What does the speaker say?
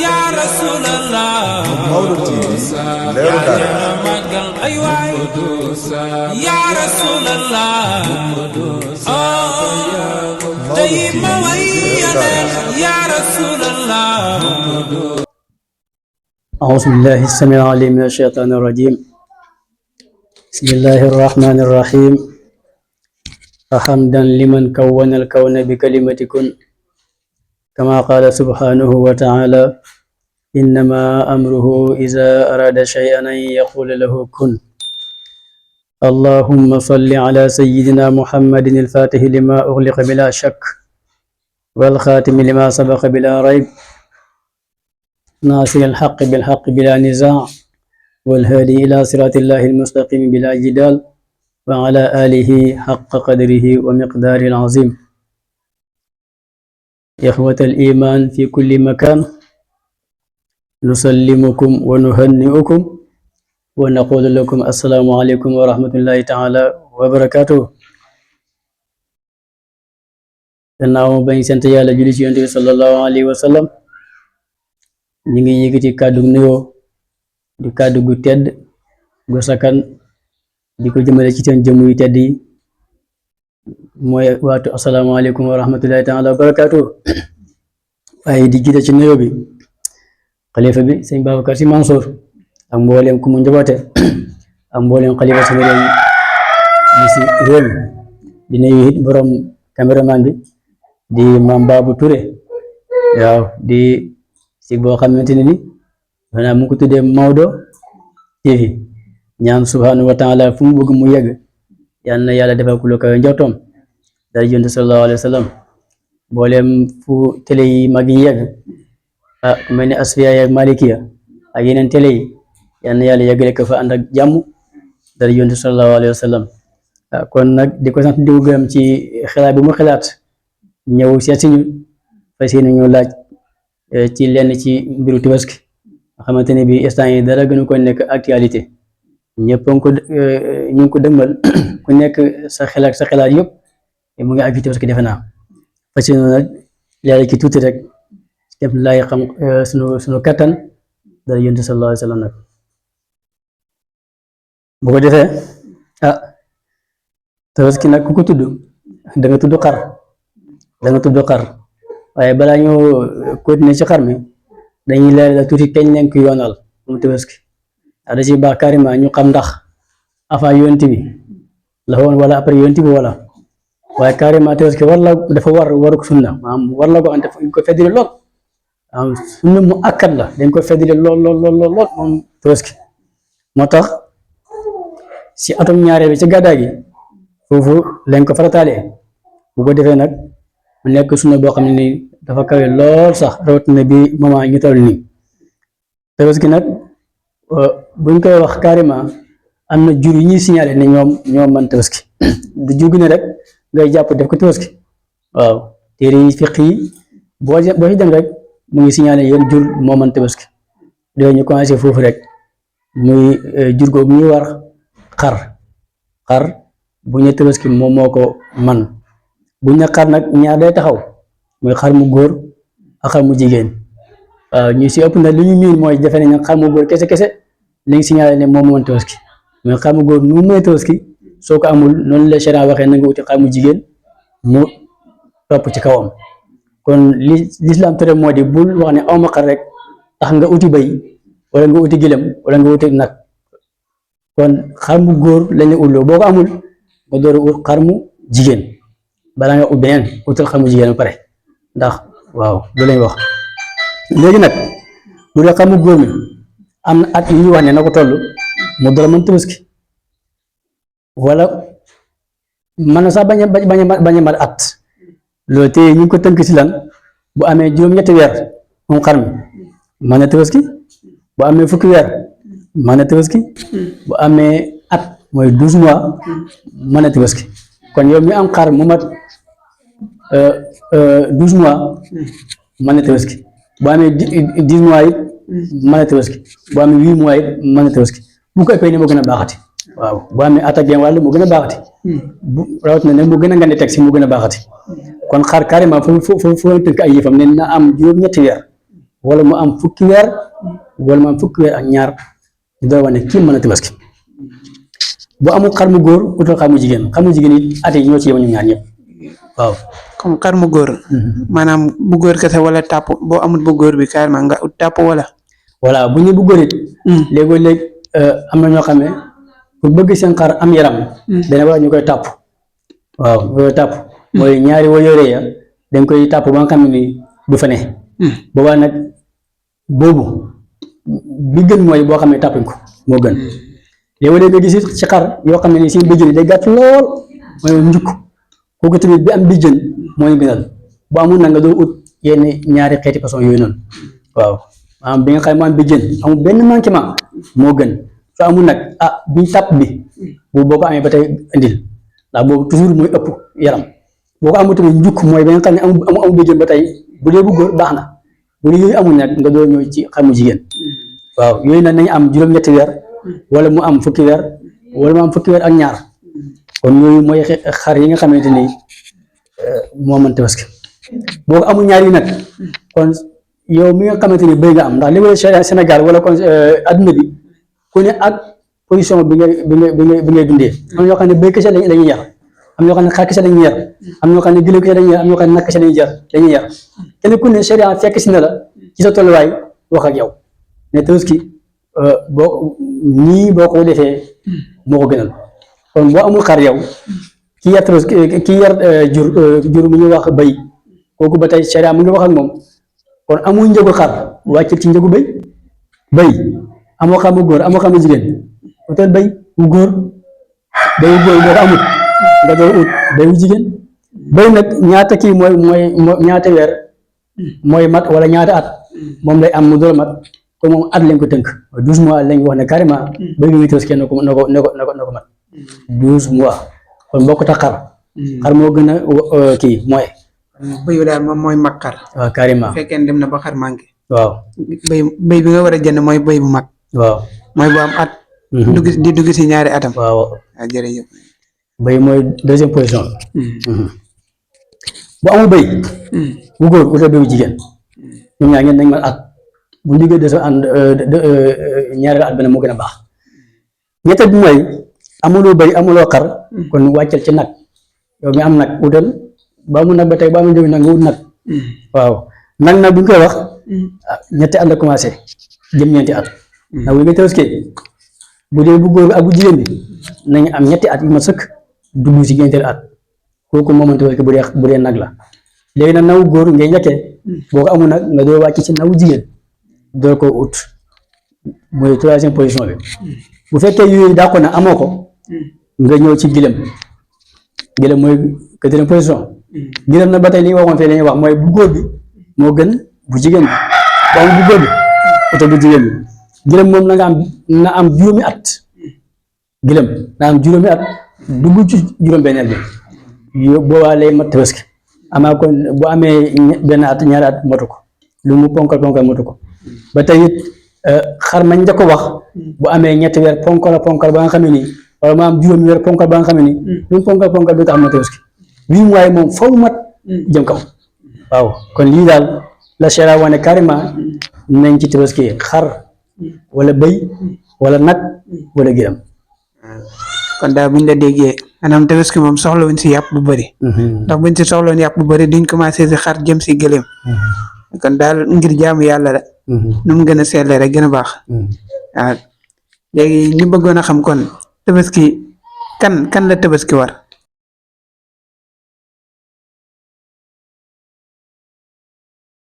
ya rasulallah Maodo TV leeru dara magal ay waay ya rasulallah tey ma way ya rasulallah. أعوذ بالله السميع العليم من الشيطان الرجيم بسم الله الرحمن الرحيم فحمدا لمن كون الكون بكلمة كن كما قال سبحانه وتعالى إنما أمره إذا أراد شيئا أن يقول له كن. اللهم صل على سيدنا محمد الفاتح لما أغلق بلا شك والخاتم لما سبق بلا ريب ناصر الحق بالحق بلا نزاع والهادي إلى صراط الله المستقيم بلا جدال وعلى آله حق قدره ومقداره العظيم. إخوة الإيمان في كل مكان نسلمكم ونهنئكم ونقول لكم السلام عليكم ورحمة الله تعالى وبركاته. gannaaw bañ sant yàlla julli ci yonent bi sallallahu alayhi wa sallam ñi ngi yëkkati kàddu nuyoo di kàddu gu tedd gu sakan di ko jëmale ci seen jëmm yu tedd yi mooy waatu asalaamaaleykum wa rahmatullahi taala wa barakaatu. waaye di jiite ci nuyoo bi xalifa bi sëñ Babacar Sy Mansour ak mbooleem ku mu njaboote ak mbooleem xalifa si réew mi si réew mi di nuyu it borom caméraman bi di Mame Babou Touré waaw di si boo xamante ne ni maanaam mu ko tuddee Maodo TV ñaan subhanahu wa taala fu mu bëgg mu yegg yal na yàlla defal ku lu kawe njortoom dara jënd sallallahu alayhi wa sallam mbooleem fu télé yi mag yi yegg ku mel ni Asfiya ak Malikiya ak yeneen télé yi yal na yàlla yeggale ko fa ànd ak jàmm dara jënd sallallahu alayhi wa sallam kon nag di ko sant di ko gërëm ci xalaat bi mu xalaat ñëw seet si ñu fas yéene ñu laaj ci lenn ci mbiru Tabaski nga xamante ne bi instant yi dara gënu ko nekk actualité ñëpp ñu ngi ko dëgmal ku nekk sa xalaat yëpp mu ngi ak Tabaski defe naa fas yéene nag leeral ci tuuti rek def laay xam sunu kattan dara yonent sallallahu alayhi wa sallam nag bu ko defee Tabaski nag ku ko tudd da nga tudd xar waaye balaa ñoo continuer ci xar mi dañuy leeral tuuti kañ lañ ko yoonal moom Tabaski da ci baax carrément ñu xam ndax avant yonent bi la woon wala après yonent bi wala waaye carrément Tabaski dafa waru sunna maanaam war la ko ante dañ ko feddali lool sunna mu akkat la dañ ko feddali lool moom Tabaski moo tax si atum ñaareel bi ci gàddaay gi foofu lañ ko farataalee bu ko defee nag mu nekk sunna boo xam ne nii dafa kawe lool sax rawatina bi moment ñu toll nii Tabaski nag buñ koy wax carrément am na jur yi ñuy signalé ne ñoom man Tabaski du jur gi ne rek ngay jàpp def ko Tabaski waaw téere yi fiq yi boo ci dem rek mu ngi signalé yéen jur moo man Tabaski doo ñu commencé foofu rek muy jur googu ñuy war xar bu ñu Tabaski moom moo ko man bu ñu xar nag ñaar day taxaw muy xar mu góor ak xar mu jigéen waaw ñu si ëpp nag li ñu miin mooy defe nañ xar mu góor kese li ñu signalé ne moom moom Tabaski mais xar mu góor nu mu may Tabaski soo ko amul noonu la Sharia waxee na nga wuti xar mu jigéen mu topp ci kawam kon li l'islam tere moo di bul wax ne awma xar rek tax nga uti bay wala nga uti gilem wala nga uti nag kon xar mu góor lañu ulloo boo ko amul nga door a ut xar mu jigéen balaa nga ut beneen utal xar mu jigéen ba pare ndax waaw loolu lañ wax léegi nag bu dee xar mu góor mi am na at yu ñu wax ne na ko toll mu door a mën Tabaski wala mën na sax bañ a mat at loolu te ñu ngi ko tënk si lan bu amee juróom-ñetti weer moom xar mi mën na Tabaski bu amee fukki weer mën na Tabaski bu amee at mooy 12 mois mën na Tabaski kon yow mi am xar mu mat 12 mois mën na Tabaski bu amee 10 mois it mën na Tabaski bu amee 8 mois it mën na Tabaski bu ko ëppee ne moo gën a baaxati waaw bu amee at ak genn wàll mu gën a baaxati bu rawatina ne mu gën a ngandi teg si mu gën a baaxati kon xar carrément foofu tënk ay yëfam ne na am juróom-ñetti weer wala mu am fukki weer wala mu am fukki weer ak ñaar ñu doon wax ne kii mën a tabaski bu amul xar mu góor utal xar mu jigéen it at yi ñoo ci yem ñoom ñaar ñëpp waaw. comme xar mu góor. maanaam bu góor kese wala tàpp boo amul bu góor bi carrément nga ut tàpp wala. voilà bu ñu bu góor it. léegoo-léeg am na ñoo xam ne pour bëgg seen xar am yaram. dana war ñu koy tàpp. waaw ñu koy tàpp. mooy ñaari woyore ya dañ koy tàpp ba nga xam ne ni du fa ne. boobaa nag boobu bi gën mooy boo xam ne tàppuñ ko moo gën. léeg-léeg nga gis ci xar yoo xam ne ni seen béjjën day gàtt lool mooy njukk kooku tamit bi am béjjën moo ñu gënal bu amul nag nga doon ut yenn ñaari xeeti façon yooyu noonu waaw maanaam bi nga xam ne moo am béjjën amul benn manquement moo gën su amul nag biñ tàpp bi boo ko amee ba tey indil ndax boobu toujours mooy ëpp yaram boo ko amul tamit njukk mooy ba nga xam ne amul béjjën ba tey bu dee bu góor baax na bu dee yooyu amul nag nga doon ñëw ci xar mu jigéen waaw yooyu nag nañu am juróom-ñetti weer wala mu am fukki weer wala mu am fukki weer ak ñaar kon yooyu mooy xar yi nga xamante ni moo mën tabaski boo ko amul ñaar yi nag kon yow mi nga xamante ni bëy nga am ndax li nga Sénégal wala kon adduna bi ku ne ak position bi ngay dundee am ñoo xam ne bëy kese lañuy yar am ñoo xam ne xar kese lañuy yar am ñoo xam ne gëléem kese lañuy yar am ñoo xam ne nag kese lañuy yar kenn ku ne sharia fekk si na la ci sa tolluwaay wax ak yow ne tabaski boo ko defee moo ko gënal kon boo amul xar yow ki yar jur mu ñuy wax bëy kooku ba tey sharia mu ngi wax ak moom kon amul njëgu xar wàccil ci njëgu bëy amoo xam bu góor amoo xam bu jigéen utal bëy bu góor boo ko amut nga doon ut bëy bu jigéen bëy nag ñaata kii mooy ñaata weer mooy mat wala ñaata at moom lay am mu door mat ko moom at lañ ko tënk 12 mois lañ wax ne carrément bëy bi muy tabaski na ko mat 12 mois kon bokkut ak xar moo gën a kii mooy bëy daal moom mooy mag xar waaw carrément fekkee dem na ba xar manqué waaw bëy bi nga war a jënd mooy bëy bu mag waaw mooy bu am at dugg si ñaari atam waaw jërëjëf bëy mooy deuxième position bu amul bëy bu góor utal bëy bu jigéen ñoom ñaar ngeen nañ ma at bu ñu duggee ñaareel at benn moo gën a baax ñetteel bi mooy amuloo bëy amuloo xar kon wàccal ci nag yow mi am nag utal ba amul nag ba tey ba amul jóg nag nga wut nag waaw nag bu ñu koy wax ñetti at la commencé jëm ñeenti at nag bu nga tabaski bu dee bu góor bi ak bu jigéen bi nañu am ñetti at yu ma sëkk dugg si ñeenteelu at kooku moo mën tabaski bu dee nag la léegi nag nawu góor ngay njëkkee boo ko amul nag nga doo wàcc ci nawu jigéen doo ko ut mooy troisième position bi bu fekkee yooyu dàqu na amoo ko nga ñëw ci gilem mooy quatrième position gilem na ba tey li ñu waxoon fii la ñuy wax mooy bu góor bi moo gën bu jigéen bi bu amul bu góor bi utal bu jigéen bi gilem moom na am juróomi at gilem na am juróomi at dugg ci juróom-benneel bi boobaa lay mat tabaski amaa kon bu amee benn at ñaari at matu ko lu mu ponkal matu ko ba tey it xar mañ njëkk ko wax bu amee ñetti weer ponkal ba nga xam ne nii wala ma am juróomi weer ponkal ba nga xam ne nii lu mu ponkal du tax ma tabaski 8 mois moom faw mat jëm kaw waaw kon lii daal la sharia wane carrément nañ ci tabaski xar wala bëy wala nag wala gëlëm kon daal buñ la déggee maanaam tabaski moom soxlawuñ si yàpp bu bëri ndax buñ si soxlawoon yàpp bu bëri duñ commencé si xar jëm si gëlëm kon daal ngir jaamu yàlla la nu mu gën a seetlee rek gën a baax waaw léegi ñu bëggoon a xam kon tabaski kan la tabaski war